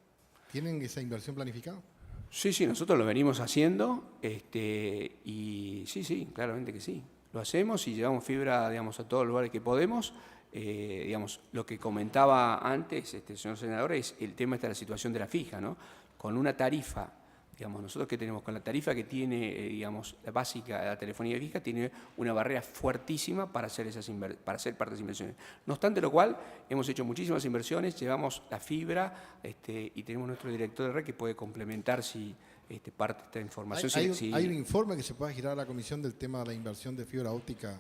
¿Tienen esa inversión planificada? Sí, nosotros lo venimos haciendo y sí, claramente que sí. Lo hacemos y llevamos fibra, digamos, a todos los lugares que podemos. Digamos, lo que comentaba antes, señor senador, es el tema de la situación de la fija, ¿no? Con una tarifa, digamos, nosotros que tenemos con la tarifa que tiene, digamos, la básica, la telefonía fija, tiene una barrera fuertísima para hacer parte de esas inversiones. No obstante lo cual, hemos hecho muchísimas inversiones, llevamos la fibra y tenemos nuestro director de red que puede complementar si parte de esta información. ¿Hay un informe que se pueda girar a la comisión del tema de la inversión de fibra óptica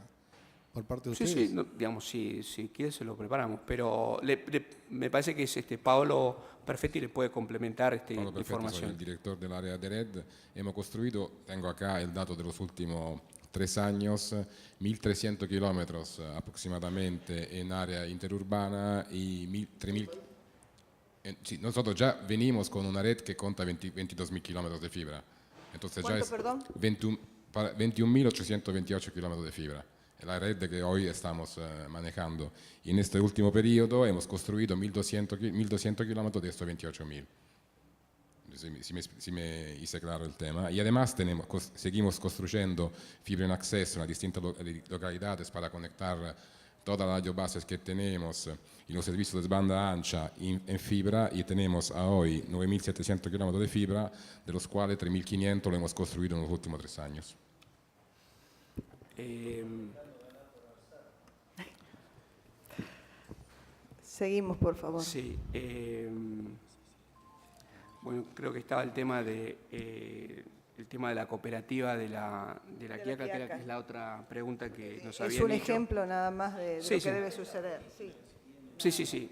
por parte de ustedes? Sí, digamos, si quiere se lo preparamos, pero me parece que es Paolo Perfetti le puede complementar esta información. Soy el director del área de red. Hemos construido, tengo acá el dato de los últimos 3 años, 1.300 kilómetros aproximadamente en área interurbana y 3.000. Sí, nosotros ya venimos con una red que cuenta 22.000 kilómetros de fibra. Entonces ya es 21.828 kilómetros de fibra. La red que hoy estamos manejando. Y en este último periodo hemos construido 1.200 kilómetros de estos 28.000. Si me hice claro el tema. Y además seguimos construyendo fibra en acceso en distintas localidades para conectar todas las radiobases que tenemos y los servicios de banda ancha en fibra, y tenemos a hoy 9.700 kilómetros de fibra, de los cuales 3.500 lo hemos construido en los últimos 3 años. Seguimos, por favor. Sí. Bueno, creo que estaba el tema tema de la cooperativa de la Quiaca, que Quiaca. es la otra pregunta que nos Es habían un dicho. ejemplo nada más de Sí, lo sí. que debe suceder. Sí. Sí.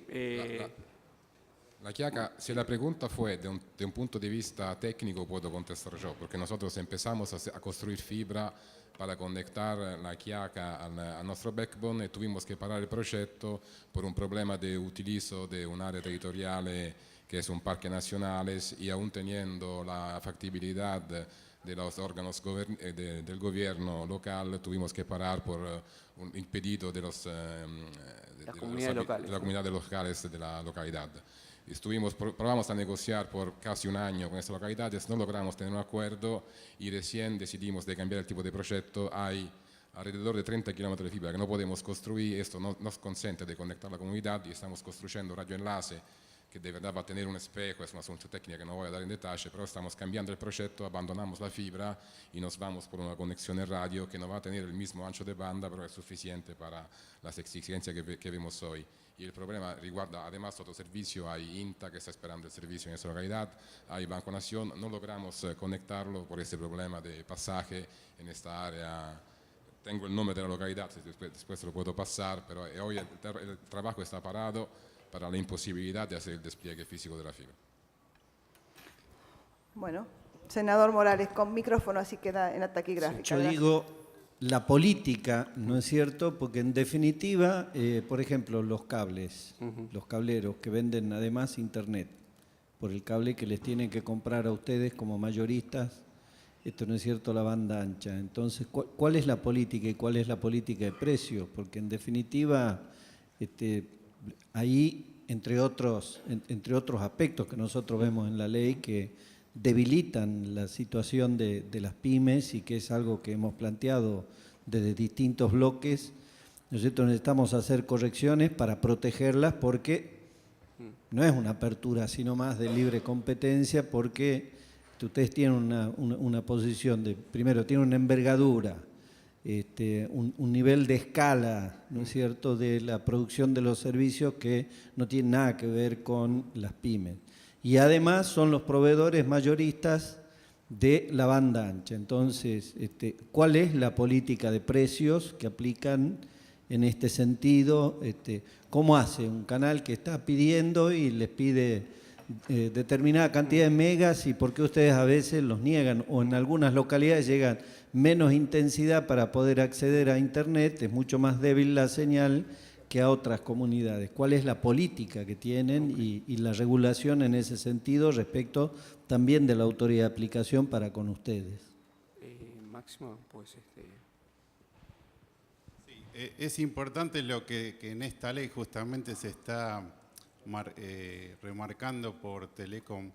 La Quiaca, si la pregunta fue de un punto de vista técnico, puedo contestar yo, porque nosotros empezamos a construir fibra para conectar la Quiaca a nuestro backbone y tuvimos que parar el proyecto por un problema de utilizo de un área territorial que es un parque nacional y aún teniendo la factibilidad de los órganos del gobierno local, tuvimos que parar por un impedido de las comunidades locales. de la comunidad de locales de la localidad. Probamos a negociar por casi un año con estas localidades, no logramos tener un acuerdo y recién decidimos de cambiar el tipo de proyecto. Hay alrededor de 30 kilómetros de fibra que no podemos construir, esto no nos consente de conectar la comunidad y estamos construyendo radioenlace que de verdad va a tener un espejo, es una solución técnica que no voy a dar en detalle, pero estamos cambiando el proyecto, abandonamos la fibra y nos vamos por una conexión en radio que no va a tener el mismo ancho de banda, pero es suficiente para las exigencias que vemos hoy. Y el problema riguarda además otro servicio, hay INTA que está esperando el servicio en esa localidad, hay Banco Nación, no logramos conectarlo por este problema de pasaje en esta área. Tengo el nombre de la localidad, después se lo puedo pasar, pero hoy el trabajo está parado para la imposibilidad de hacer el despliegue físico de la fibra. Bueno, senador Morales, con micrófono, así queda en la taquigráfica. Yo Gracias. digo la política, ¿no es cierto? Porque en definitiva, por ejemplo, los cables, los cableros que venden además internet, por el cable que les tienen que comprar a ustedes como mayoristas, esto no es cierto, la banda ancha. Entonces, ¿cuál es la política y cuál es la política de precios? Porque en definitiva, ahí, entre otros aspectos que nosotros vemos en la ley que debilitan la situación de las pymes y que es algo que hemos planteado desde distintos bloques, nosotros necesitamos hacer correcciones para protegerlas porque no es una apertura sino más de libre competencia, porque ustedes tienen una posición de, primero, tienen una envergadura, un nivel de escala, ¿no es cierto?, de la producción de los servicios que no tiene nada que ver con las pymes. Y además son los proveedores mayoristas de la banda ancha. Entonces, ¿cuál es la política de precios que aplican en este sentido? ¿Cómo hace un canal que está pidiendo y les pide determinada cantidad de megas y por qué ustedes a veces los niegan? O en algunas localidades llegan menos intensidad para poder acceder a Internet, es mucho más débil la señal que a otras comunidades. ¿Cuál es la política que tienen y la regulación en ese sentido respecto también de la autoridad de aplicación para con ustedes? Máximo, pues Sí, es importante lo que en esta ley justamente se está remarcando por Telecom,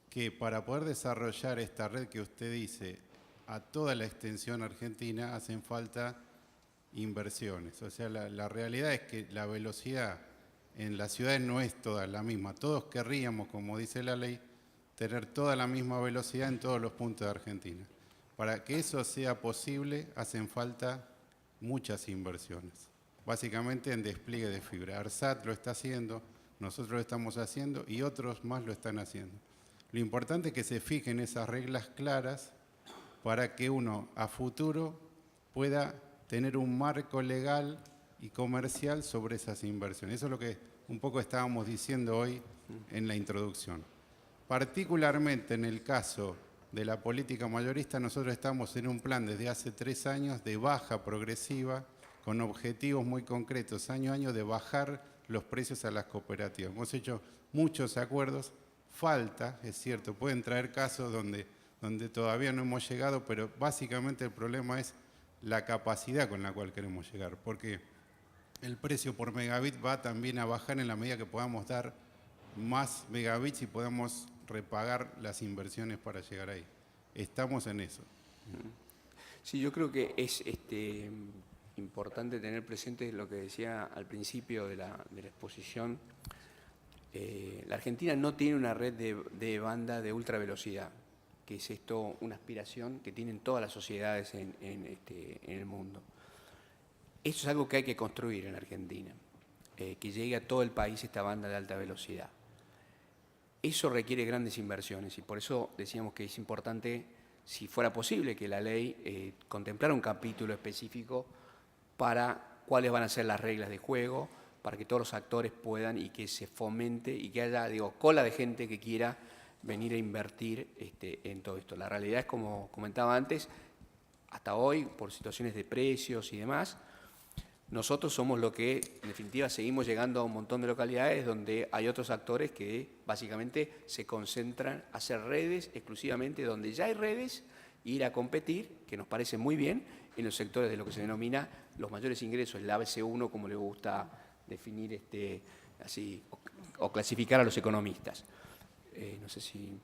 que para poder desarrollar esta red que usted dice a toda la extensión argentina hacen falta inversiones. O sea, la realidad es que la velocidad en las ciudades no es toda la misma. Todos querríamos, como dice la ley, tener toda la misma velocidad en todos los puntos de Argentina. Para que eso sea posible, hacen falta muchas inversiones. Básicamente en despliegue de fibra. ARSAT lo está haciendo, nosotros lo estamos haciendo y otros más lo están haciendo. Lo importante es que se fijen esas reglas claras para que uno a futuro pueda tener un marco legal y comercial sobre esas inversiones. Eso es lo que un poco estábamos diciendo hoy en la introducción. Particularmente en el caso de la política mayorista, nosotros estamos en un plan desde hace 3 años de baja progresiva, con objetivos muy concretos, año a año, de bajar los precios a las cooperativas. Hemos hecho muchos acuerdos, falta, es cierto, pueden traer casos donde todavía no hemos llegado, pero básicamente el problema es la capacidad con la cual queremos llegar, porque el precio por megabit va también a bajar en la medida que podamos dar más megabits y podamos repagar las inversiones para llegar ahí. Estamos en eso. Sí, yo creo que es importante tener presente lo que decía al principio de la exposición. La Argentina no tiene una red de banda de ultra velocidad, que es esto una aspiración que tienen todas las sociedades en el mundo. Eso es algo que hay que construir en la Argentina, que llegue a todo el país esta banda de alta velocidad. Eso requiere grandes inversiones y por eso decíamos que es importante si fuera posible que la ley contemplara un capítulo específico para cuáles van a ser las reglas de juego, para que todos los actores puedan y que se fomente y que haya, digo, cola de gente que quiera venir a invertir en todo esto. La realidad es, como comentaba antes, hasta hoy, por situaciones de precios y demás, nosotros somos lo que, en definitiva, seguimos llegando a un montón de localidades donde hay otros actores que básicamente se concentran a hacer redes exclusivamente donde ya hay redes, ir a competir, que nos parece muy bien, en los sectores de lo que se denomina los mayores ingresos, el ABC1, como le gusta definir así, o clasificar a los economistas. No sé si...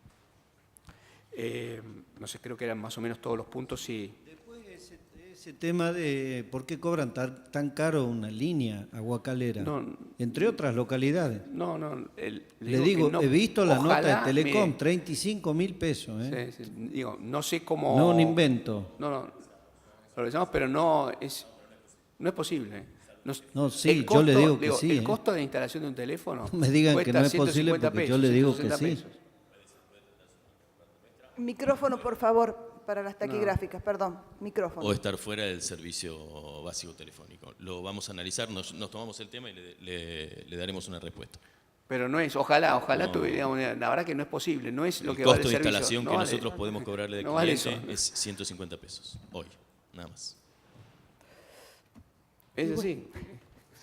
no sé, creo que eran más o menos todos los puntos, sí. Después ese tema de por qué cobran tan caro una línea aguacalera, entre otras localidades. Le digo, he visto la nota de Telecom, 35.000 pesos. Sí, digo, no sé cómo... No un invento. No, lo pensamos, pero no es posible. Sí, yo le digo que sí. El costo de instalación de un teléfono me digan que no es posible porque pesos, yo le digo que sí. Pesos. Micrófono, por favor, para las taquigráficas, perdón, micrófono. O estar fuera del servicio básico telefónico. Lo vamos a analizar, nos tomamos el tema y le daremos una respuesta. Pero no es, ojalá tuviéramos, la verdad que no es posible, no es lo que vale el servicio. El costo de instalación que nosotros podemos cobrarle de cliente es 150 pesos, hoy, nada más. Es así,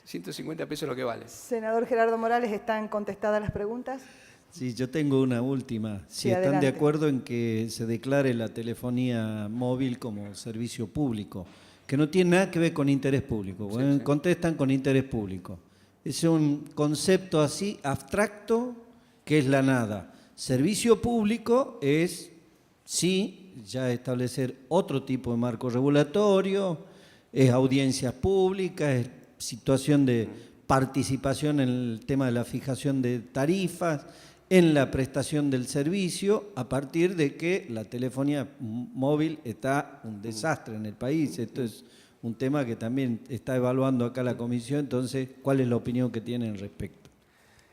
150 pesos lo que vale. Senador Gerardo Morales, ¿están contestadas las preguntas? Sí, yo tengo una última. Si sí, están adelante. de acuerdo en que se declare la telefonía móvil como servicio público, que no tiene nada que ver con interés público. Bueno, sí. Contestan con interés público. Es un concepto así abstracto que es la nada. Servicio público es, sí, ya establecer otro tipo de marco regulatorio, es audiencias públicas, es situación de participación en el tema de la fijación de tarifas, en la prestación del servicio, a partir de que la telefonía móvil está un desastre en el país. Esto es un tema que también está evaluando acá la comisión, entonces, ¿cuál es la opinión que tienen al respecto?